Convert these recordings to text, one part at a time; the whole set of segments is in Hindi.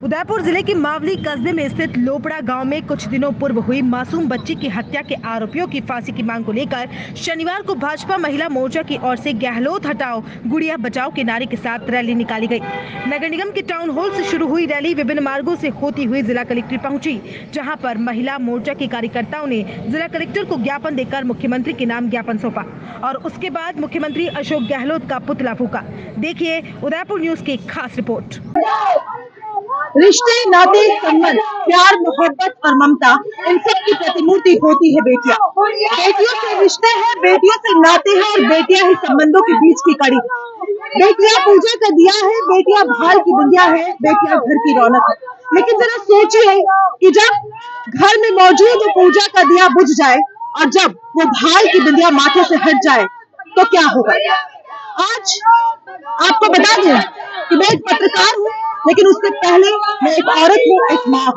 उदयपुर जिले के मावली कस्बे में स्थित लोपड़ा गांव में कुछ दिनों पूर्व हुई मासूम बच्ची की हत्या के आरोपियों की फांसी की मांग को लेकर शनिवार को भाजपा महिला मोर्चा की ओर से गहलोत हटाओ गुड़िया बचाओ के नारे के साथ रैली निकाली गई। नगर निगम के टाउन हॉल से शुरू हुई रैली विभिन्न मार्गों से होती हुई जिला कलेक्ट्रेट पहुंची, जहां पर महिला मोर्चा के कार्यकर्ताओं ने जिला कलेक्टर को ज्ञापन देकर मुख्यमंत्री के नाम ज्ञापन सौंपा और उसके बाद मुख्यमंत्री अशोक गहलोत का पुतला फूंका। देखिए उदयपुर न्यूज की खास रिपोर्ट। रिश्ते, नाते, संबंध, प्यार, मोहब्बत और ममता, इन सब की प्रतिमूर्ति होती है बेटियां। बेटियों से रिश्ते हैं, बेटियों से नाते हैं और बेटियां ही संबंधों के बीच की कड़ी। बेटियां पूजा का दिया है, बेटियां भाल की बिंदिया है, बेटियां घर की रौनक है। लेकिन जरा सोचिए कि जब घर में मौजूद पूजा का दिया बुझ जाए और जब वो भाल की बिंदिया माथे से हट जाए तो क्या होगा। आज आपको बता दें कि मैं एक पत्रकार हूँ, लेकिन उससे पहले मैं एक औरत हूँ, एक माँ हूँ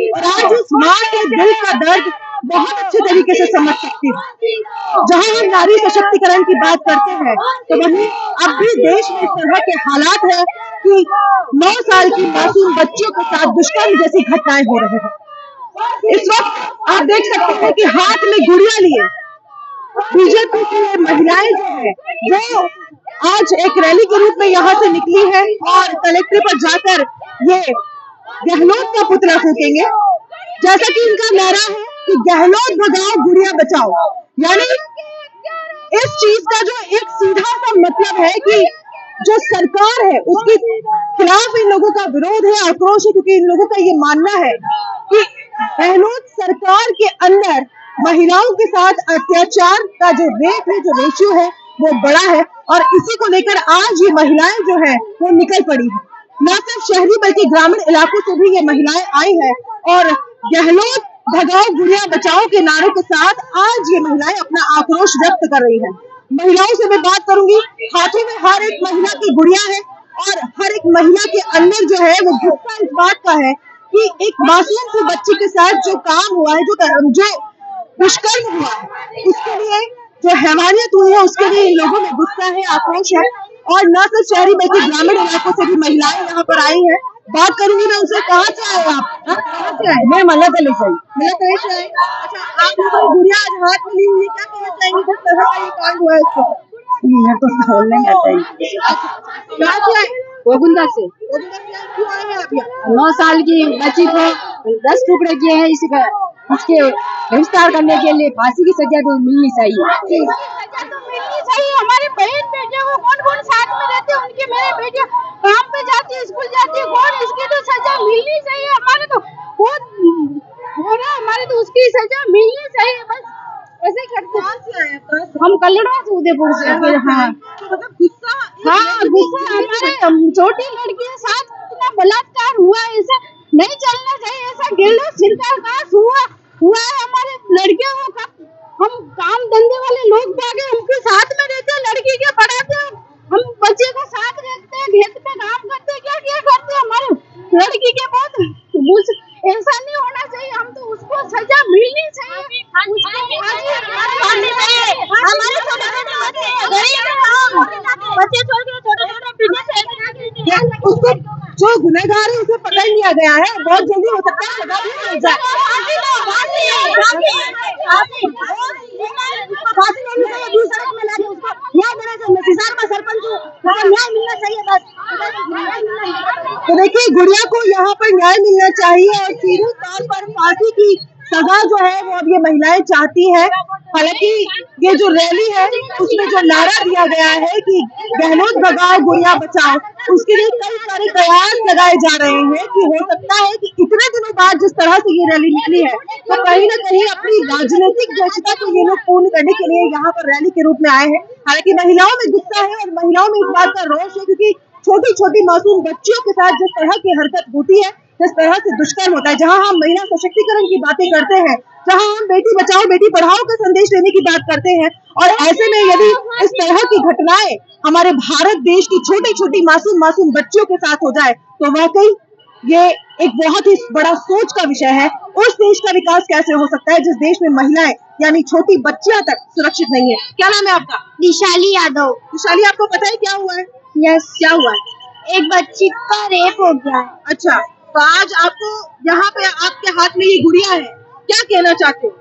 और आज उस माँ के दिल का दर्द बहुत अच्छे तरीके से समझ सकती हूँ। जहाँ हम नारी सशक्तिकरण की बात करते हैं तो वहीं अब भी देश में इस तरह के हालात है कि 9 साल की मासूम बच्चियों के साथ दुष्कर्म जैसी घटनाएं हो रही है। इस वक्त आप देख सकते हैं कि हाथ में गुड़िया लिए बीजेपी की महिलाएं जो है वो आज एक रैली के रूप में यहाँ से निकली है और कलेक्ट्रेट पर जाकर ये गहलोत का पुतला फूकेंगे। जैसा कि इनका नारा है कि गहलोत भगाओ गुड़िया बचाओ, यानी इस चीज का जो एक सीधा सा मतलब है कि जो सरकार है उसके खिलाफ इन लोगों का विरोध है, आक्रोश है, क्योंकि इन लोगों का ये मानना है कि गहलोत सरकार के अंदर महिलाओं के साथ अत्याचार का जो रेट है, जो रेशियो है वो बड़ा है और इसी को लेकर आज ये महिलाएं जो है वो निकल पड़ी है। न सिर्फ शहरी बल्कि ग्रामीण इलाकों से भी ये महिलाएं आई है और गहलोत भगाओ गुड़िया बचाओ के नारों के साथ आज ये महिलाएं अपना आक्रोश व्यक्त कर रही है। महिलाओं से मैं बात करूंगी, हाथों में हर एक महिला की गुड़िया है और हर एक महिला के अंदर जो है वो गुस्सा इस बात का है कि एक मासूम सी बच्ची के साथ जो काम हुआ है, जो दुष्कर्म हुआ है, उसके लिए जो हैवानियत हुई है उसके लिए इन लोगों में गुस्सा है, आक्रोश है और न सिर्फ शहरी बल्कि ग्रामीण इलाकों से भी महिलाएं यहाँ पर आई हैं। बात करूंगी मैं उनसे, कहाँ से आए आप? कहाँ से आए? मैं मल्लातली से। मल्लातली से आए। अच्छा, आप लोगों की गुड़िया आज हाथ में ली हुई है, क्या कहना चाहेंगे किस तरह का ये कांड हुआ है इसको? मैं तो बोलने नहीं आता है। कहाँ से आए? गोविंदा से। क्यों आए हैं आप यहाँ? 9 साल की बच्ची को 10 टुकड़े किए हैं, इसके गिरफ्तार करने के लिए फांसी की सजा तो मिलनी चाहिए। हमारे बहन बेटे को कौन साथ में रहते हैं, उनकी मेरे बेटियां काम पे जाती है, स्कूल जाती है, कौन इसकी तो सजा मिलनी चाहिए। हमारे तो बहुत हो रहा है, हमारे तो उसकी सजा मिलनी चाहिए। बस ऐसे करते हैं। हम कल्लड़ा से उदयपुर से। हाँ, गुस्सा हमारे छोटी लड़की के साथ इतना बलात्कार हुआ, ऐसा नहीं चलना चाहिए। ऐसा गहलोत सरकार का हुआ है हमारे लड़कियों को। हम काम धंधे वाले लोग आगे उनके साथ में रहते हैं, लड़की के पढ़ाते हैं, हम बच्चे को साथ रहते हैं, खेत पे काम करते हैं, क्या करते हैं। हमारे लड़की के बहुत ऐसा नहीं होना चाहिए। हम तो उसको सजा मिलनी चाहिए। हमारे बच्चे छोड़ के छोटे उसको जो गुनहगार है उसे पकड़ लिया गया है, बहुत जल्दी हो सकता है सजा भी मिल जाए। न्याय मिलना चाहिए बस। तो देखिए गुड़िया को यहाँ पर न्याय मिलना चाहिए और सीधे तौर पर फांसी की सजा जो है वो अब ये महिलाएं चाहती है। हालांकि ये जो रैली है उसमें जो नारा दिया गया है कि गहलोत भगाओ गुड़िया बचाओ, उसके लिए कई सारे कयास लगाए जा रहे हैं कि हो सकता है कि इतने दिनों बाद जिस तरह से ये रैली निकली है तो कहीं न कहीं अपनी राजनीतिक दक्षता को ये लोग पूर्ण करने के लिए यहाँ पर रैली के रूप में आए हैं। हालांकि महिलाओं में गुस्सा है और महिलाओं में इस बात का रोष है क्योंकि छोटी छोटी मासूम बच्चियों के साथ जिस तरह की हरकत होती है, जिस तरह से दुष्कर्म होता है, जहां हम महिला सशक्तिकरण की बातें करते हैं, जहां हम बेटी बचाओ बेटी पढ़ाओ का संदेश देने की बात करते हैं और ऐसे में यदि इस तरह की घटनाएं हमारे भारत देश की छोटी छोटी मासूम बच्चियों के साथ हो जाए तो वाकई ये एक बहुत ही बड़ा सोच का विषय है। उस देश का विकास कैसे हो सकता है जिस देश में महिलाएं यानी छोटी बच्चियां तक सुरक्षित नहीं है। क्या नाम है आपका? दिशाली यादव। दिशाली, आपको पता है क्या हुआ है? यस। क्या हुआ है? एक बच्ची का रेप हो गया है। अच्छा, तो आज आपको यहाँ पे आपके हाथ में ये गुड़िया है, क्या कहना चाहते हो?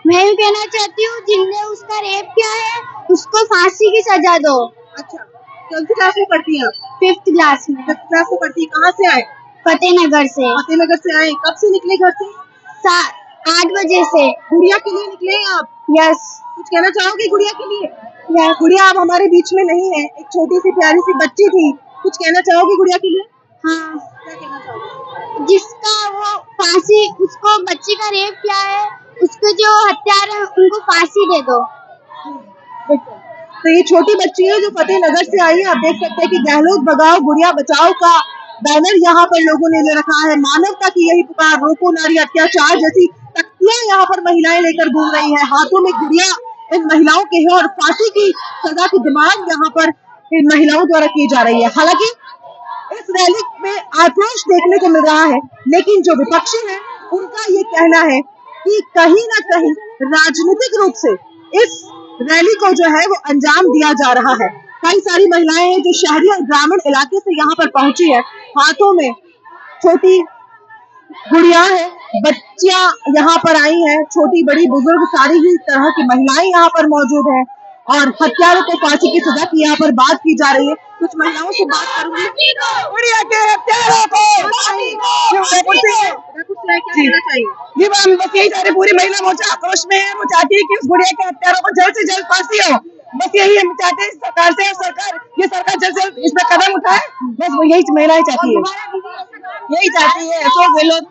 मैं ये कहना चाहती हूँ जिनने उसका रेप किया है उसको फांसी की सजा दो। अच्छा, कौन सी क्लास में पढ़ती हैं आप? 5th क्लास में। 5th क्लास में पढ़ती है। कहाँ से आए? फतेहनगर से। फतेहनगर से आए। कब से निकले घर से? 8 बजे से। गुड़िया के लिए निकले हैं आप? यस। कुछ कहना चाहोगे गुड़िया के लिए? यस। गुड़िया आप हमारे बीच में नहीं है, एक छोटी सी प्यारी सी बच्ची थी, कुछ कहना चाहोगे गुड़िया के लिए? हाँ, क्या कहना चाहोगे? जिसका वो फांसी, उसको बच्ची का रेप किया है, उसके जो हत्यारे हैं उनको फांसी दे दो। तो ये छोटी बच्ची है जो फतेहनगर से आई है। आप देख सकते हैं कि गहलोत भगाओ गुड़िया बचाओ का बैनर यहाँ पर लोगों ने ले रखा है। मानवता की यही पुकार, रोको नारी अत्याचार जैसी तख्तियां यहाँ पर महिलाएं लेकर घूम रही है। हाथों में गुड़िया इन महिलाओं के है और फांसी की सजा की डिमांड यहाँ पर इन महिलाओं द्वारा की जा रही है। हालांकि इस रैली में आक्रोश देखने को मिल रहा है, लेकिन जो विपक्षी है उनका ये कहना है कि कहीं ना कहीं राजनीतिक रूप से इस रैली को जो है वो अंजाम दिया जा रहा है। कई सारी महिलाएं हैं जो शहरी और ग्रामीण इलाके से यहाँ पर पहुंची है, हाथों में छोटी गुड़िया है, बच्चियां यहाँ पर आई हैं, छोटी बड़ी बुजुर्ग सारी ही तरह की महिलाएं यहाँ पर मौजूद हैं और हत्यारों को फांसी की सजा की यहाँ पर बात की जा रही है। कुछ महिलाओं से बात करूंगी। गुड़िया के हत्यारों को जी मैम, बस यही सारी पूरी महिला मोर्चा आक्रोश में है। वो चाहती है कि उस गुड़िया के हत्यारों को जल्द से जल्द फांसी हो। बस यही हम चाहते हैं सरकार से, ये सरकार जल्द से जल्द इस पर कदम उठाए। बस वो यही महिलाएं चाहती है, यही चाहती है। तो गहलोत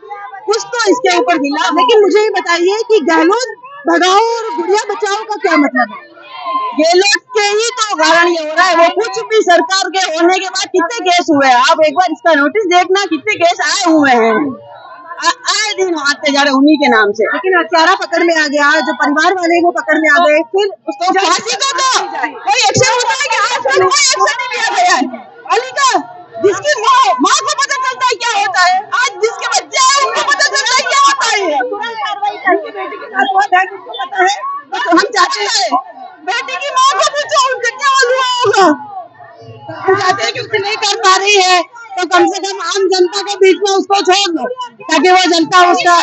कुछ तो इसके ऊपर गिला। लेकिन मुझे ये बताइए कि गहलोत भगाओ और गुड़िया बचाओ का क्या मतलब है? गहलोत के ही तो कारण ये हो रहा है। वो कुछ भी सरकार के होने के बाद कितने केस हुए हैं, आप एक बार इसका नोटिस देखना, कितने केस आए हुए हैं, आए दिन आते जा रहे उन्हीं के नाम से। लेकिन हत्यारा पकड़ में आ गया, जो परिवार वाले वो पकड़ में आ गए, फिर उसको फांसी का तो कोई एक्शन होता है कि आज तक कोई एक्शन नहीं लिया गया है। अली का जिसकी माँ को पता चलता है क्या होता है, आज जिसके बच्चे हैं उनको पता चलता है क्या होता है। तुरंत कार्रवाई करके बेटी के साथ हुआ है, उसको पता है। तो हम चाहते हैं बेटी की माँ को पूछो उनसे क्या हुआ होगा। हम चाहते हैं कि उससे नहीं कर पा रही है तो कम से कम आम जनता के बीच में उसको छोड़ दो ताकि वो जनता उसका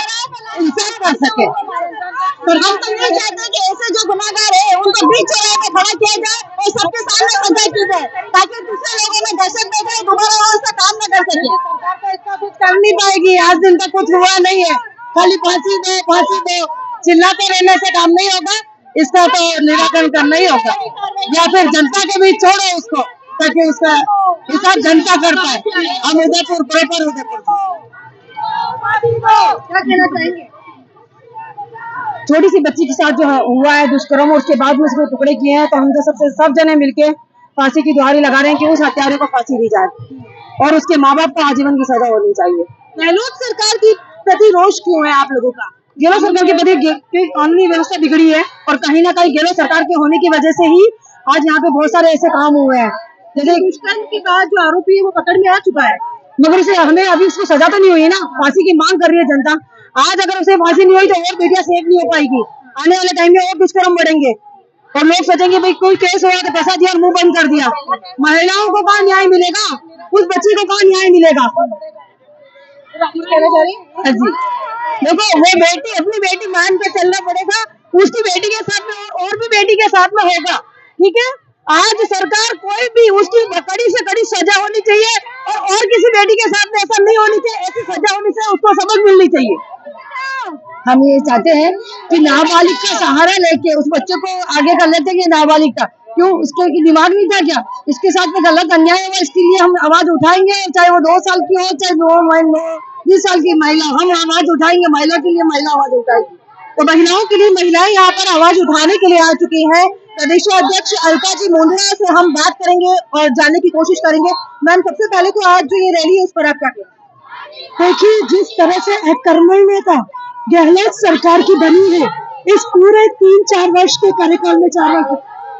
इंसाफ कर सके। तो हम तो नहीं चाहते कि ऐसे जो गुनाहगार है उनको बीच चौराहे पे खड़ा किया जाए और सबके सामने सजा की जाए ताकि दूसरे लोगों में दहशत बैठे, दोबारा वो ऐसा काम न कर सके। सरकार तो इसका कुछ कर नहीं पाएगी, आज दिन तक कुछ हुआ नहीं है। खाली फांसी दो चिल्लाते रहने से काम नहीं होगा, इसका तो निराकरण करना ही होगा या फिर जनता के बीच छोड़ो उसको ताकि उसका हिसाब जनता कर पाए। हम उदयपुर प्रॉपर उदयपुर क्या कहना चाहेंगे? छोटी सी बच्ची के साथ जो हुआ है दुष्कर्म, उसके बाद में उसको टुकड़े किए हैं, तो हम तो सब जने मिलके फांसी की दुहारी लगा रहे हैं कि उस हत्यारे को फांसी दी जाए और उसके माँ बाप को आजीवन की सजा होनी चाहिए। गहलोत सरकार की प्रति रोष क्यों है आप लोगों का? गहलोत सरकार के प्रति कानूनी व्यवस्था बिगड़ी है और कहीं ना कहीं गहलोत सरकार के होने की वजह से ही आज यहाँ पे बहुत सारे ऐसे काम हुए हैं। जैसे दुष्कर्म के बाद जो आरोपी है वो पकड़ में आ चुका है, मगर उसे हमें अभी उसको सजा तो नहीं हुई है ना। फांसी की मांग कर रही है जनता। आज अगर उसे फांसी नहीं हुई तो और बेटियां सेफ नहीं हो पाएगी। आने वाले टाइम में और दुष्कर्म बढ़ेंगे और लोग सोचेंगे भाई कोई केस हुआ तो पैसा दिया और मुंह बंद कर दिया। महिलाओं को कहाँ न्याय मिलेगा, उस बच्ची को कहाँ न्याय मिलेगा? जी देखो, वो बेटी अपनी बेटी मान के चलना पड़ेगा, उसकी बेटी के साथ में और भी बेटी के साथ में होगा। ठीक है, आज सरकार कोई भी उसकी कड़ी से कड़ी सजा होनी चाहिए और किसी बेटी के साथ में ऐसा नहीं होनी चाहिए। ऐसी सजा होनी चाहिए, उसको सबक मिलनी चाहिए। हम ये चाहते हैं कि नाबालिग का सहारा लेके उस बच्चे को आगे कर लेते हैं। नाबालिग का क्यों, उसके दिमाग नहीं था क्या? इसके साथ में गलत अन्याय हुआ, इसके लिए हम आवाज उठाएंगे, चाहे वो 2 साल की हो चाहे 20 साल की महिला, हम आवाज उठाएंगे। महिला के लिए महिला आवाज उठाएगी, तो महिलाओं के लिए महिलाएं यहाँ पर आवाज उठाने के लिए आ चुकी है। प्रदेशाध्यक्ष अलका जी मुंडरा से हम बात करेंगे और जानने की कोशिश करेंगे। मैम, सबसे पहले तो आज जो ये रैली है उस पर आप क्या कहें? देखिए, जिस तरह से कर्मण्यता गहलोत सरकार की बनी है इस पूरे 3-4 वर्ष के कार्यकाल में, 4 वर्ष,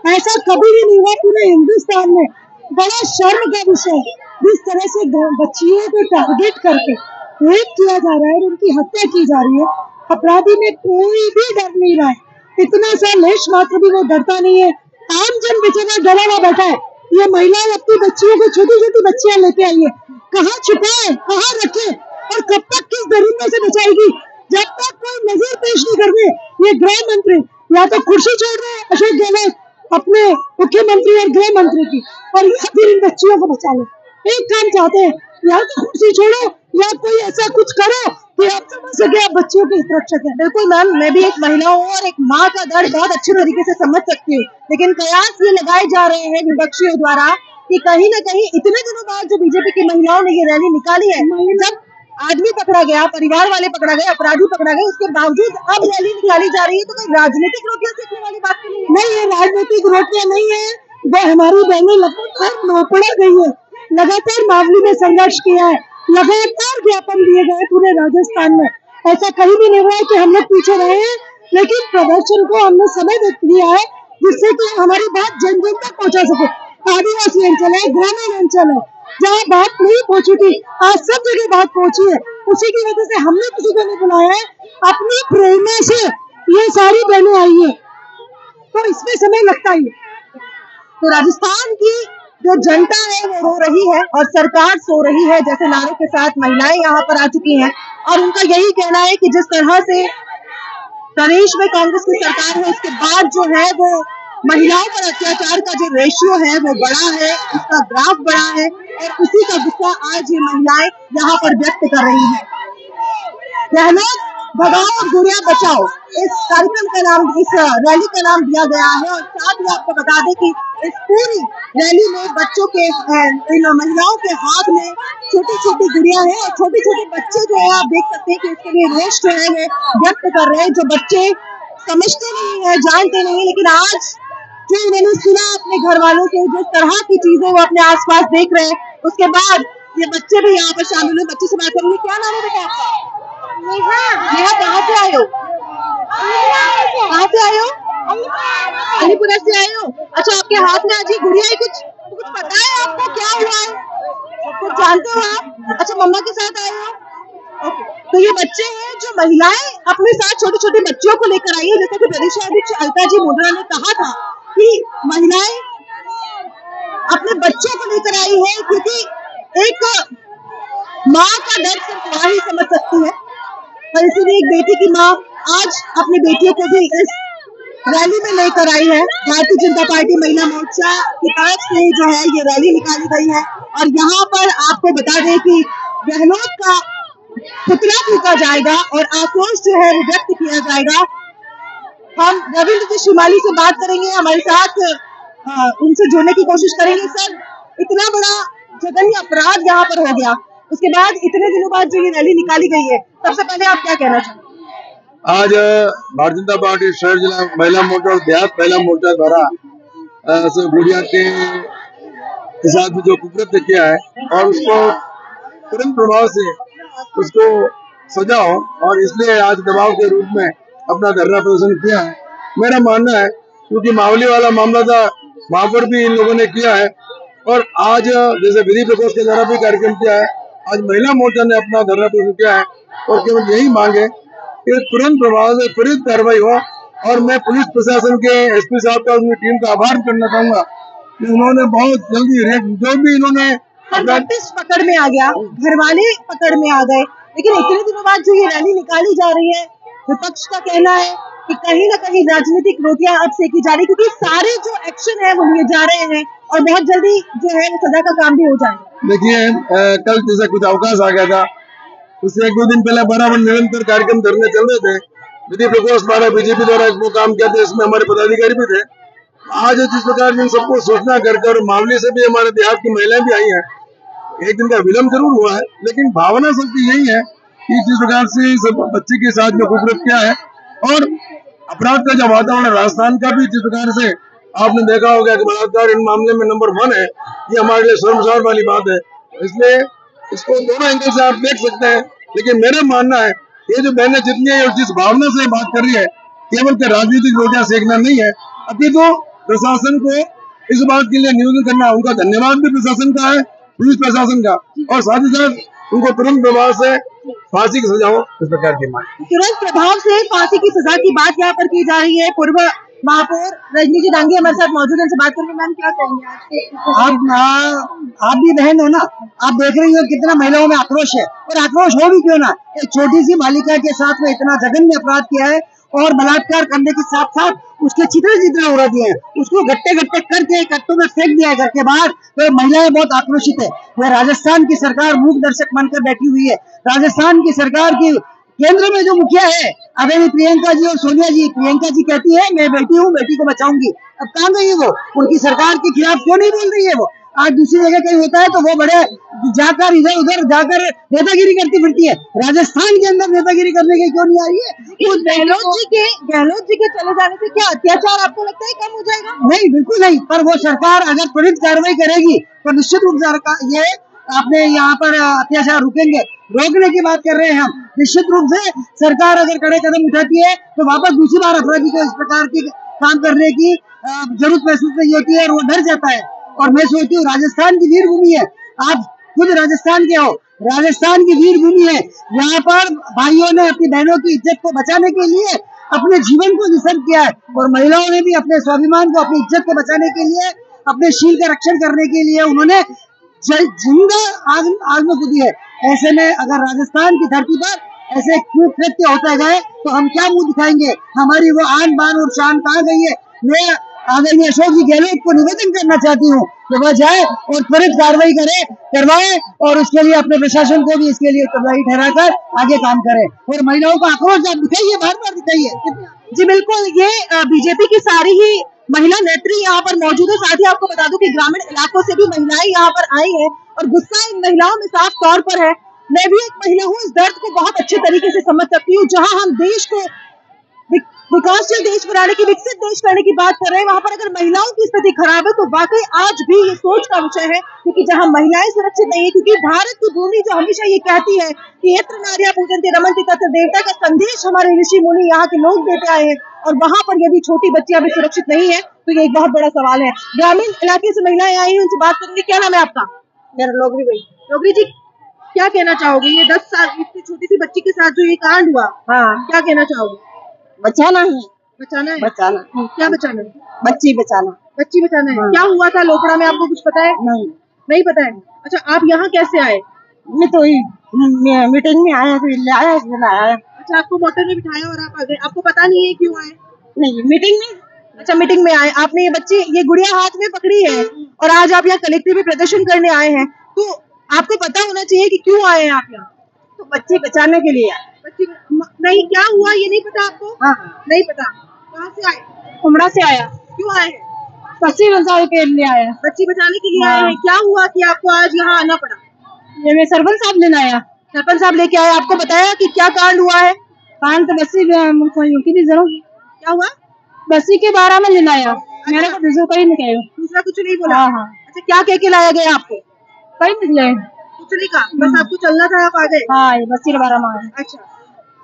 ऐसा कभी भी नहीं हुआ पूरे हिंदुस्तान में। बड़ा शर्म का विषय, जिस तरह से बच्चियों को टारगेट करके रेप किया जा रहा है, उनकी हत्या की जा रही है। अपराधी में कोई भी डर नहीं रहा है, इतना सा लेश मात्र भी वो डरता नहीं है। आम जन बेचारा डरा हुआ बैठा है। ये महिलाएं अपनी बच्चियों को, छोटी छोटी बच्चियां लेके आई है, कहाँ छुपाए, कहाँ रखे, और कब तक किस दरिंदों से बचाएगी? जब तक कोई नजर पेश नहीं कर रहे ये गृह मंत्री, या तो कुर्सी छोड़ रहे हैं अशोक गहलोत अपने मुख्यमंत्री और गृह मंत्री की, और या फिर इन बच्चियों को बचा ले। एक काम चाहते हैं, या तो कुर्सी छोड़ो या कोई ऐसा कुछ करो कि आप समझ सके आप बच्चियों के हित रक्षक हैं। बिल्कुल मैम, मैं भी एक महिला हूँ और एक माँ का दर्द बहुत अच्छे तरीके से समझ सकती हूँ, लेकिन कयास ये लगाए जा रहे हैं विपक्षियों द्वारा कि कहीं न कहीं इतने दिनों बाद जो बीजेपी की महिलाओं ने ये रैली निकाली है, जब आदमी पकड़ा गया, परिवार वाले पकड़ा गए, अपराधी पकड़ा गए, उसके बावजूद अब रैली निकाली जा रही है, तो कोई राजनीतिक रोटियां सीखने वाली बात नहीं, ये राजनीतिक रोटियां नहीं है। वो हमारी बहनें लगातार नोपड़ा गई है, लगातार मामले में संघर्ष किया है, लगातार ज्ञापन दिए गए पूरे राजस्थान में। ऐसा कहीं भी नहीं हुआ है कि हम लोग पीछे रहे हैं, लेकिन प्रदर्शन को हमने समय दिया है जिससे कि हमारी बात जन जन तक पहुंचा सके। आदिवासी अंचल है, ग्रामीण अंचल है, जहाँ बात नहीं पहुंची थी आज सब जगह बात पहुंची है। उसी की वजह से हमने किसी को नहीं बुलाया है, अपनी प्रेरणा से ये सारी बहनें आई है, तो इसमें समय लगता ही है। तो राजस्थान की जो जनता है वो रो रही है और सरकार सो रही है, जैसे नारों के साथ महिलाएं यहाँ पर आ चुकी हैं और उनका यही कहना है कि जिस तरह से प्रदेश में कांग्रेस की सरकार है उसके बाद जो है वो महिलाओं पर अत्याचार का जो रेशियो है वो बढ़ा है, उसका ग्राफ बढ़ा है और उसी का गुस्सा आज ये महिलाएं यहाँ पर व्यक्त कर रही हैं। गहलोत भगाओ और गुड़िया बचाओ, इस कार्यक्रम का नाम, इस रैली का नाम दिया गया है। और साथ ही आपको बता दें कि इस पूरी रैली में बच्चों के, इन महिलाओं के हाथ में छोटी छोटी गुड़िया है और छोटे छोटे बच्चे जो है आप देख सकते हैं कि इसके लिए रोष जो है वो व्यक्त कर रहे हैं। जो बच्चे समझते नहीं है, जानते नहीं, लेकिन आज जो उन्होंने सुना अपने घर वालों से, जिस तरह की चीजें वो अपने आसपास देख रहे हैं, उसके बाद ये बच्चे भी यहाँ पर शामिल हुए। बच्चे से बात करेंगे। क्या नाम है बेटा आपका? नेहा। कहाँ से आए हो? कहाँ से आए हो? अलीपुरा से आए हो। अच्छा, आपके हाथ में आज ये गुड़िया है, कुछ पता है आपको क्या हुआ है? कुछ जानते हो आप? अच्छा, मम्मा के साथ आए हो? तो ये बच्चे हैं जो महिलाएं अपने साथ छोटी छोटी बच्चियों को लेकर आई है। जैसे कि प्रदेशाध्यक्ष अलका जी मुंडरा ने कहा था कि महिलाएं अपने बच्चों को लेकर आई है, क्योंकि एक माँ का दर्द सिर्फ माँ ही समझ सकती है, और इसीलिए एक बेटी की माँ आज अपनी बेटियों को भी इस रैली में लेकर आई है। भारतीय जनता पार्टी महिला मोर्चा की तरफ से जो है ये रैली निकाली गई है और यहाँ पर आपको बता दें कि गहलोत का पुतला फूंका जाएगा और आक्रोश जो है वो व्यक्त किया जाएगा। हम रविंद्र जी शिमाली से बात करेंगे, हमारे साथ उनसे जुड़ने की कोशिश करेंगे। सर, इतना बड़ा जघन्य अपराध यहाँ पर हो गया, उसके बाद इतने दिनों बाद जो ये रैली निकाली गई है, सबसे पहले आप क्या कहना चाहेंगे? आज भारतीय जनता पार्टी शहर जिला महिला मोर्चा और देहात महिला मोर्चा द्वारा गुड़िया के साथ में जो कुकृत्य किया है और उसको तुरंत प्रभाव से उसको सजा हो, और इसलिए आज दबाव के रूप में अपना धरना प्रदर्शन किया है। मेरा मानना है क्योंकि मावली वाला मामला था, वहां पर भी इन लोगों ने किया है, और आज जैसे विधि प्रकोष्ठ के द्वारा भी कार्यक्रम किया है, आज महिला मोर्चा ने अपना धरना प्रदर्शन किया है और केवल यही मांगे कि तुरंत प्रभाव से त्वरित कार्रवाई हो। और मैं पुलिस प्रशासन के एसपी साहब का, उनकी टीम का आभार करना चाहूंगा कि उन्होंने बहुत जल्दी जो भी इन्होंने पकड़ में आ गया, घर वाले पकड़ में आ गए, लेकिन इतने दिनों बाद जो ये रैली निकाली जा रही है, विपक्ष का कहना है कि कहीं न कहीं राजनीतिक रोटियां अब सेकी जा रही, क्योंकि सारे जो एक्शन है वो लिए जा रहे हैं और बहुत जल्दी जो है वो सजा का काम भी हो जाएगा। देखिए, कल जैसा कुछ अवकाश आ गया था, उससे 1-2 दिन पहले बराबर निरंतर कार्यक्रम धरने चल रहे थे। विधि प्रकोष्ठ द्वारा, बीजेपी द्वारा वो काम किया था, इसमें हमारे पदाधिकारी भी थे। आज जिस प्रकार से सबको सूचना करके, और मामले से भी हमारे देहात की महिलाएं भी आई हैं, एक दिन का विलम्ब जरूर हुआ है, लेकिन भावना सबकी यही है कि जिस प्रकार से सब बच्चे के साथ में कुकृत्य किया है और अपराध का जो वातावरण राजस्थान का भी जिस प्रकार से आपने देखा होगा कि बलात्कार इन मामले में नंबर 1 है, ये हमारे लिए शर्मसार वाली बात है। इसलिए इसको दोनों एंगल से आप देख सकते हैं, लेकिन मेरा मानना है ये जो बहनें जितनी है और जिस भावना से बात कर रही है, केवल के राजनीतिक रोटियां सेकना नहीं है, अभी तो प्रशासन को इस बात के लिए निवेदन करना, उनका धन्यवाद भी प्रशासन का है, पुलिस प्रशासन का, और साथ ही साथ उनको तुरंत प्रभाव से फांसी की सजा हो, इस प्रकार की मांग। तुरंत प्रभाव से फांसी की सजा की बात यहाँ पर की जा रही है। पूर्व महापौर रजनी जी डांगी हमारे साथ मौजूद है, उनसे बात करेंगे। मैम क्या कहेंगे आप भी बहन हो ना, आप देख रही हो कितना महिलाओं में आक्रोश है, और आक्रोश हो भी क्यों ना, एक छोटी सी बालिका के साथ में इतना जघन्य अपराध किया है और बलात्कार करने के साथ साथ उसके चित्र उड़ा दिए हैं, उसको गट्टे गट्टे करके कट्टों में फेंक दिया है घर के बाहर। तो महिलाएं बहुत आक्रोशित है। वह राजस्थान की सरकार मूक दर्शक बनकर बैठी हुई है। राजस्थान की सरकार की केंद्र में जो मुखिया है अभी प्रियंका जी और सोनिया जी, प्रियंका जी कहती है मैं बेटी हूँ, बेटी को बचाऊंगी। अब कहाँ गई है वो? उनकी सरकार के खिलाफ क्यों नहीं बोल रही है वो? आज दूसरी जगह कहीं होता है तो वो बड़े जाकर इधर उधर जाकर नेतागिरी करती फिरती है। राजस्थान के अंदर नेतागिरी करने के क्यों नहीं आ रही है? गहलोत जी के चले जाने से क्या अत्याचार आपको लगता है कम हो जाएगा? नहीं, बिल्कुल नहीं। पर वो सरकार अगर त्वरित कार्रवाई करेगी तो निश्चित रूप से ये अपने यहाँ पर अत्याचार रुकेंगे। रोकने की बात कर रहे हैं हम। निश्चित रूप से सरकार अगर कड़े कदम उठाती है तो वापस दूसरी बार अपराधी को इस प्रकार की काम करने की जरूरत महसूस नहीं होती है और वो डर जाता है। और मैं सोचती हूँ राजस्थान की वीर भूमि है, आप खुद राजस्थान के हो, राजस्थान की वीर भूमि है। यहाँ पर भाइयों ने अपनी बहनों की इज्जत को बचाने के लिए अपने जीवन को निसर्ग किया है, और महिलाओं ने भी अपने स्वाभिमान को, अपनी इज्जत को बचाने के लिए, अपने शील का रक्षण करने के लिए उन्होंने जिंदा आग में कूदी है। ऐसे में अगर राजस्थान की धरती पर ऐसे कृत्य होते गए तो हम क्या मुंह दिखाएंगे? हमारी वो आन बान और शान कहाँ गई है? मैं आदरणीय अशोक जी गहलोत को निवेदन करना चाहती हूँ कि वह जाए और त्वरित कार्रवाई करवाए और उसके लिए अपने प्रशासन को भी इसके लिए उत्तरदायी ठहराकर आगे काम करे और महिलाओं का आक्रोश आप दिखाइए, बार-बार दिखाइए। जी बिल्कुल, ये बीजेपी की सारी ही महिला नेत्री यहाँ पर मौजूद है। साथ ही आपको बता दूं कि ग्रामीण इलाकों से भी महिलाएं यहाँ पर आई हैं और गुस्सा इन महिलाओं में साफ तौर पर है। मैं भी एक महिला हूँ, इस दर्द को बहुत अच्छे तरीके से समझ सकती हूँ। जहाँ हम देश को विकासशील देश बनाने की, विकसित देश करने की बात कर रहे हैं, वहां पर अगर महिलाओं की स्थिति खराब है तो वाकई आज भी ये सोच का विषय है, क्योंकि जहां महिलाएं सुरक्षित नहीं है, क्योंकि भारत की भूमि जो हमेशा ये कहती है कि यत्र नार्यः पूजन्ते रमन्ते तत्र देवता का संदेश हमारे ऋषि मुनि यहाँ के लोग देते आए हैं, और वहां पर यदि छोटी बच्चियां भी सुरक्षित नहीं है तो ये एक बहुत बड़ा सवाल है। ग्रामीण इलाके से महिलाएं आई हैं, उनसे बात करेंगे। क्या नाम है आपका? मेरा लोगरी भाई। लोगरी जी, क्या कहना चाहोगे? ये 10 साल इतनी छोटी सी बच्ची के साथ जो ये कांड हुआ, क्या कहना चाहोगे? बचाना है, बचाना है। बचाना। क्या बचाना है? बच्ची बचाना। बच्ची बचाना है। क्या हुआ था लोकड़ा में, आपको कुछ पता है? नहीं पता है। अच्छा, आप यहाँ कैसे आए? मैं तो मीटिंग में आया तो आया इसलिए आया। अच्छा, आपको मोटर में बिठाया और आप आ गए। आपको पता नहीं है क्यों आए? नहीं, मीटिंग में। अच्छा, मीटिंग में आए। आपने ये बच्ची, ये गुड़िया हाथ में पकड़ी है और आज आप यहाँ कलेक्ट्रेट में प्रदर्शन करने आए हैं, तो आपको पता होना चाहिए कि क्यों आए हैं आप यहाँ। तो बच्ची बचाने के लिए। बच्ची नहीं, क्या हुआ ये नहीं पता आपको? हाँ। नहीं पता। कहाँ से आए? उमड़ा से आया। क्यों आए हैं? बच्ची बचाने के लिए आया। बच्ची बचाने के लिए आए हैं। क्या हुआ कि आपको आज यहाँ आना पड़ा? ये मैं सरपंच साहब लेने आया। सरपंच साहब लेके आए, आपको बताया कि क्या कांड हुआ है? कांड तो बस्सी की जरूर। क्या हुआ? बस्सी के बारे में लेना आया। मैंने को दूसरा कहीं नहीं कहा। दूसरा कुछ नहीं बोला? हाँ। अच्छा, क्या कह के लाया गया आपको? कहीं निकले कुछ नहीं कहा, बस आपको चलना था, आप आ गए। हाँ, ये बस्सी के बारे में आया। अच्छा,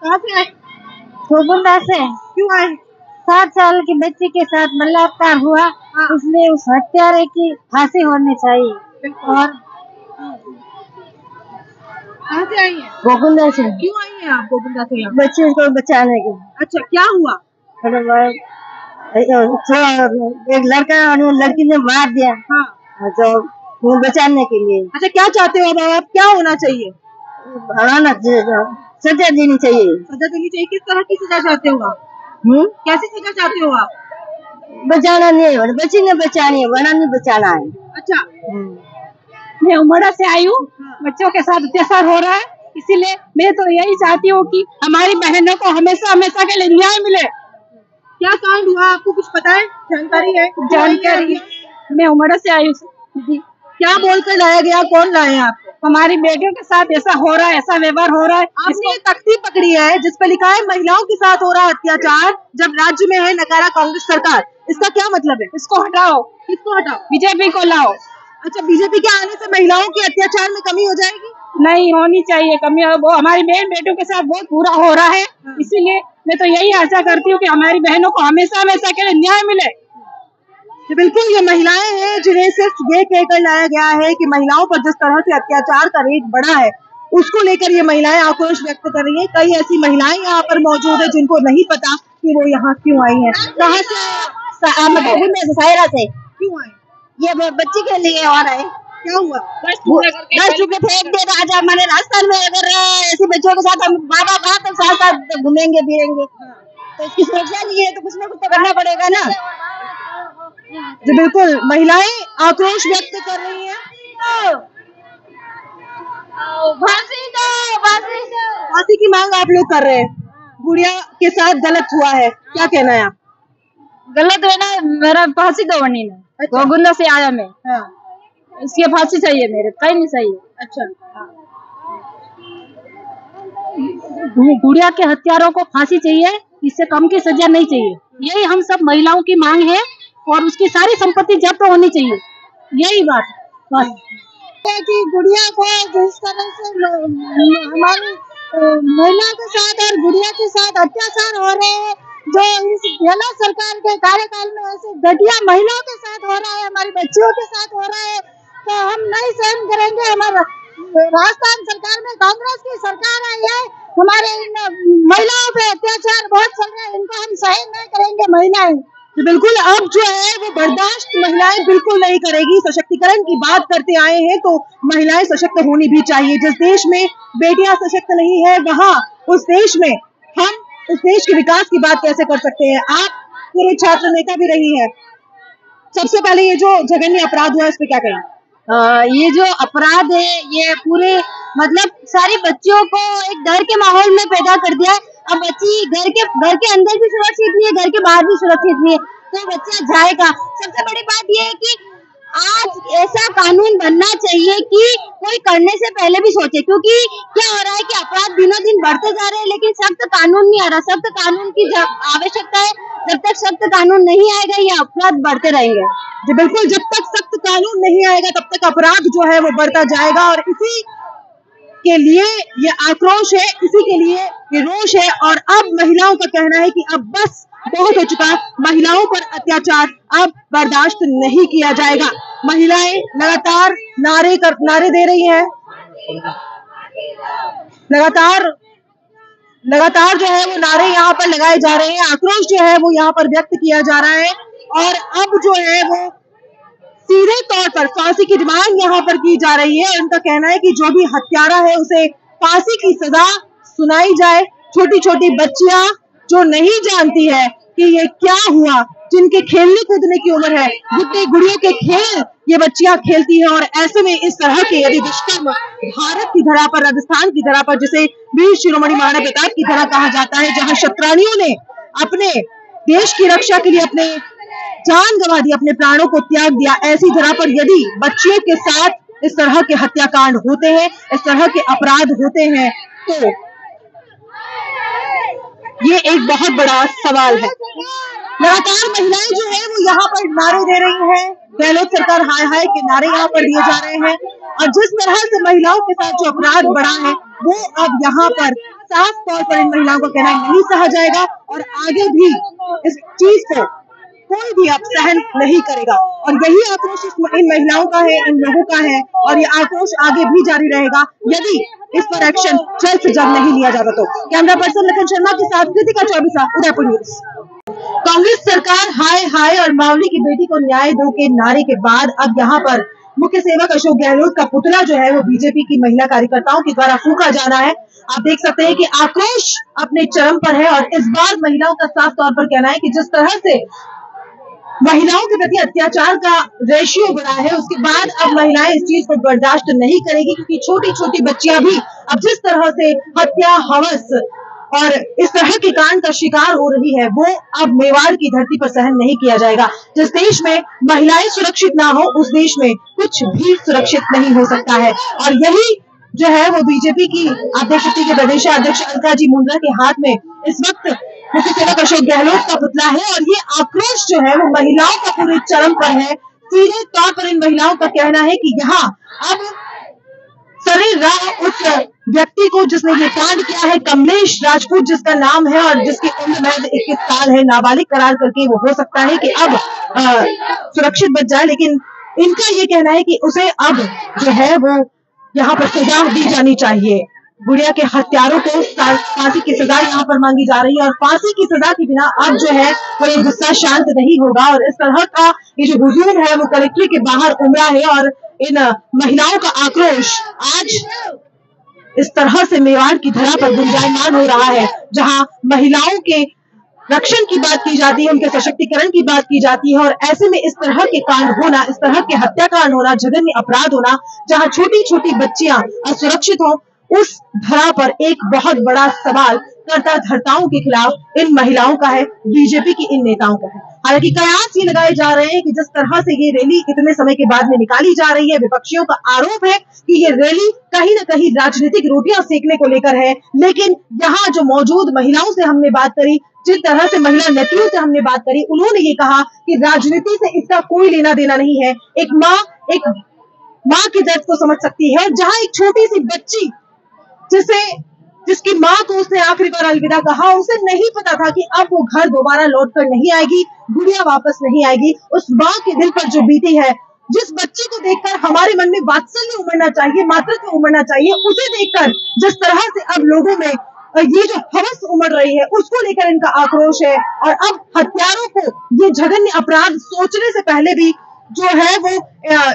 कहाँ से आए? ठोकुंदा से। क्यों आए? 7 साल की बच्ची के साथ बलात्कार हुआ, इसलिए उस हत्यारे की फांसी होनी चाहिए। और कहाँ से आई है? गोकुंदा से। क्यों आई है आप गोकुंदा से यहाँ? बच्चे को बचाने के। अच्छा, क्या हुआ? एक लड़का और लड़की ने मार दिया। हाँ। तो वो बचाने के लिए। अच्छा, क्या चाहते हो अब आप? क्या होना चाहिए? सजा देनी चाहिए। सजा देनी चाहिए। किस तरह की सजा चाहते हो आप? कैसी सजा चाहते हो आप? बचाना नहीं है, बच्ची ने बचानी है, बड़ा नहीं बचाना है। अच्छा, मैं उमड़ा से आई हूँ। बच्चों के साथ अत्याचार हो रहा है, इसीलिए मैं तो यही चाहती हूँ कि हमारी बहनों को हमेशा हमेशा के लिए न्याय मिले। क्या कांड हुआ, आपको कुछ पता है? जानकारी है? जानकारी है। मैं उमड़ा से आई हूँ। क्या बोलकर लाया गया? कौन लाए आपको? हमारी बेटियों के साथ ऐसा हो रहा है, ऐसा व्यवहार हो रहा है। आपने एक तख्ती पकड़ी है जिस पर लिखा है महिलाओं के साथ हो रहा है अत्याचार, जब राज्य में है नकारा कांग्रेस सरकार। इसका क्या मतलब है? इसको हटाओ। किसको हटाओ? बीजेपी को लाओ। अच्छा, बीजेपी के आने से महिलाओं के अत्याचार में कमी हो जाएगी? नहीं होनी चाहिए कमी। वो हमारी बहन बेटियों के साथ बहुत बुरा हो रहा है, इसीलिए मैं तो यही आशा करती हूँ कि हमारी बहनों को हमेशा हमेशा के लिए न्याय मिले। तो बिल्कुल, ये महिलाएं हैं जिन्हें सिर्फ ये कहकर लाया गया है कि महिलाओं पर जिस तरह से अत्याचार का रेट बढ़ा है, उसको लेकर ये महिलाएं आक्रोश व्यक्त कर रही हैं। कई ऐसी महिलाएं यहाँ पर मौजूद है जिनको नहीं पता कि वो यहाँ क्यों आई है, कहाँ से? मतलब सायरा से। क्यों आई? ये बच्ची के लिए और है। क्या हुआ? 10 रुपए फेंक दे आज हमारे राजस्थान में, अगर ऐसे बच्चों के साथ हम बाबा बात साथ साथ घूमेंगे फिरेंगे तो इसकी सुरक्षा नहीं है, तो कुछ ना कुछ तो करना पड़ेगा ना। जी बिल्कुल, महिलाएं आक्रोश व्यक्त कर रही हैं। फांसी दो, फांसी दो। फांसी की मांग आप लोग कर रहे हैं, गुड़िया के साथ गलत हुआ है, क्या कहना है आप? गलत है ना, मेरा फांसी दो बनी ना। अच्छा। गोगुंदा से आया मैं, हाँ। इसकी फांसी चाहिए, मेरे कहीं नहीं चाहिए। अच्छा। गुड़िया के हत्यारों को फांसी चाहिए, इससे कम की सजा नहीं चाहिए। यही हम सब महिलाओं की मांग है, और उसकी सारी संपत्ति जब्त होनी चाहिए, यही बात बस। कि गुड़िया को जिस तरह से हमारी महिला के साथ और गुड़िया के साथ अत्याचार हो रहे हैं, जो इस गहलोत सरकार के कार्यकाल में ऐसे घटिया महिलाओं के साथ हो रहा है, हमारी बच्चियों के साथ हो रहा है, तो हम नहीं सहन करेंगे। हमारा राजस्थान सरकार में कांग्रेस की सरकार है, ये हमारे महिलाओं पे अत्याचार बहुत चल रहा है, इनको हम सहन नहीं करेंगे। महिलाएं बिल्कुल अब जो है वो बर्दाश्त महिलाएं बिल्कुल नहीं करेगी। सशक्तिकरण की बात करते आए हैं तो महिलाएं सशक्त होनी भी चाहिए। जिस देश में बेटियां सशक्त नहीं है, वहाँ उस देश में हम उस देश के विकास की बात कैसे कर सकते हैं? आप पूर्व छात्र नेता भी रही है, सबसे पहले ये जो जघन्य अपराध हुआ इस पे क्या कहें? ये जो अपराध है, ये पूरे मतलब सारी बच्चियों को एक डर के माहौल में पैदा कर दिया है। अब बच्ची घर के अंदर भी सुरक्षित नहीं है, घर के बाहर भी सुरक्षित नहीं है, तो बच्चा जाएगा। सबसे बड़ी बात ये है कि आज ऐसा कानून बनना चाहिए कि कोई करने से पहले भी सोचे, क्योंकि क्या हो रहा है कि अपराध दिनों दिन बढ़ते जा रहे हैं, लेकिन सख्त कानून नहीं आ रहा। सख्त कानून की आवश्यकता है, जब तक सख्त कानून नहीं आएगा ये अपराध बढ़ते रहेंगे। जी बिल्कुल, जब तक सख्त कानून नहीं आएगा तब तक अपराध जो है वो बढ़ता जाएगा, और इसी के लिए ये आक्रोश है, इसी के लिए ये रोष है। और अब महिलाओं का कहना है कि अब बस बहुत हो चुका, महिलाओं पर अत्याचार अब बर्दाश्त नहीं किया जाएगा। महिलाएं लगातार नारे दे रही हैं, लगातार जो है वो नारे यहाँ पर लगाए जा रहे हैं, आक्रोश जो है वो यहाँ पर व्यक्त किया जा रहा है। और अब जो है वो सीधे तौर पर फांसी की डिमांड यहाँ पर की जा रही है। उनका कहना है कि जो भी हत्यारा है उसे फांसी की सजा सुनाई जाए। छोटी छोटी बच्चियां जो नहीं जानती है कि ये क्या हुआ, जिनके खेलने कूदने की उम्र है, गुड्डे गुड़ियों के खेल ये बच्चियां खेलती हैं, और ऐसे में इस तरह के यदि दुष्कर्म भारत की धरा पर, राजस्थान की धरा पर, जिसे वीर शिरोमणि महाराणा प्रताप की धरा कहा जाता है, जहां क्षत्राणियों ने अपने देश की रक्षा के लिए अपने जान गंवा दी, अपने प्राणों को त्याग दिया, ऐसी धरा पर यदि बच्चियों के साथ इस तरह के हत्याकांड होते हैं, इस तरह के अपराध होते हैं, तो ये एक बहुत बड़ा सवाल है। लगातार महिलाएं जो है वो यहाँ पर नारे दे रही हैं, गहलोत सरकार हाय हाय के नारे यहाँ पर दिए जा रहे हैं, और जिस तरह से महिलाओं के साथ जो अपराध बढ़ा है वो अब यहाँ पर साफ तौर पर इन महिलाओं को कहना नहीं सहा जाएगा, और आगे भी इस चीज को कोई भी अब सहन नहीं करेगा। और यही आक्रोश इन महिलाओं का है, इन लोगों का है, और ये आक्रोश आगे भी जारी रहेगा यदि इस पर एक्शन जल्द से जल्द नहीं लिया जाता तो। कैमरा पर्सन लखन शर्मा के साथ कृतिका चौबीसा, उदयपुर न्यूज। कांग्रेस सरकार हाय हाय और मावली की बेटी को न्याय दो के नारे के बाद अब यहाँ पर मुख्य सेवक अशोक गहलोत का पुतला जो है वो बीजेपी की महिला कार्यकर्ताओं के द्वारा फूंका जाना है। आप देख सकते हैं कि आक्रोश अपने चरम पर है, और इस बार महिलाओं का साफ तौर पर कहना है कि जिस तरह से महिलाओं के प्रति अत्याचार का रेशियो बढ़ा है, उसके बाद अब महिलाएं इस चीज को बर्दाश्त नहीं करेगी, क्योंकि छोटी छोटी बच्चियां भी अब जिस तरह से हत्या, हवस और इस तरह के कांड का शिकार हो रही है, वो अब मेवाड़ की धरती पर सहन नहीं किया जाएगा। जिस देश में महिलाएं सुरक्षित ना हो, उस देश में कुछ भी सुरक्षित नहीं हो सकता है। और यही जो है वो बीजेपी की आप देख सकते हैं कि प्रदेश अध्यक्ष अलका जी मुंद्रा के हाथ में इस वक्त मुख्य सेवक अशोक गहलोत का पुतला है, और ये आक्रोश जो है वो महिलाओं का पूरे चरम पर है। सीधे तौर पर इन महिलाओं का कहना है कि यहाँ अब सरी राह उस व्यक्ति को जिसने ये कांड किया है, कमलेश राजपूत जिसका नाम है और जिसकी उम्र महज 21 साल है, नाबालिग करार करके वो हो सकता है कि अब सुरक्षित बच जाए, लेकिन इनका ये कहना है कि उसे अब जो है वो यहाँ पर सजा दी जानी चाहिए। गुड़िया के हत्यारों को फांसी की सजा यहाँ पर मांगी जा रही है और फांसी की सजा के बिना अब जो है वो ये गुस्सा शांत नहीं होगा और इस तरह का ये जो हुजूम है वो कलेक्ट्रेट के बाहर उमड़ा है और इन महिलाओं का आक्रोश आज इस तरह से मेवाड़ की धरा पर गुंजायमान हो रहा है, जहां महिलाओं के रक्षण की बात की जाती है, उनके सशक्तिकरण की बात की जाती है और ऐसे में इस तरह के कांड होना, इस तरह के हत्याकांड होना, जघन्य अपराध होना, जहां छोटी छोटी बच्चियां असुरक्षित हो, उस धरा पर एक बहुत बड़ा सवाल कर्ता धर्ताओं के खिलाफ इन महिलाओं का है, बीजेपी की इन नेताओं का है। हालांकि कयास ये लगाए जा रहे हैं कि जिस तरह से ये रैली इतने समय के बाद में निकाली जा रही है, विपक्षियों का आरोप है कि ये रैली कहीं न कहीं राजनीतिक रोटियां सेकने को लेकर है, लेकिन यहाँ जो मौजूद महिलाओं से हमने बात करी, जिस तरह से महिला नेताओं से हमने बात करी, उन्होंने ये कहा कि राजनीति से इसका कोई लेना देना नहीं है। एक माँ की दर्द को समझ सकती है, जहां एक छोटी सी बच्ची जिसकी माँ को उसने आखिरी बार अलविदा कहा, उसे नहीं पता था कि अब वो घर दोबारा लौट कर नहीं आएगी, गुड़िया वापस नहीं आएगी। उस माँ के दिल पर जो बीती है, जिस बच्ची को देखकर हमारे मन में वात्सल्य उमड़ना चाहिए, मातृत्व उमड़ना चाहिए, उसे देखकर जिस तरह से अब लोगों में ये जो हवस उमड़ रही है, उसको लेकर इनका आक्रोश है। और अब हत्यारों को ये जघन्य अपराध सोचने से पहले भी जो है वो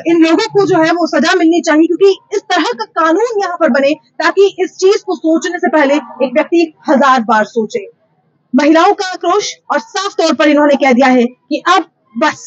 इन लोगों को जो है वो सजा मिलनी चाहिए, क्योंकि इस तरह का कानून यहाँ पर बने ताकि इस चीज को सोचने से पहले एक व्यक्ति 1000 बार सोचे। महिलाओं का आक्रोश और साफ तौर पर इन्होंने कह दिया है कि अब बस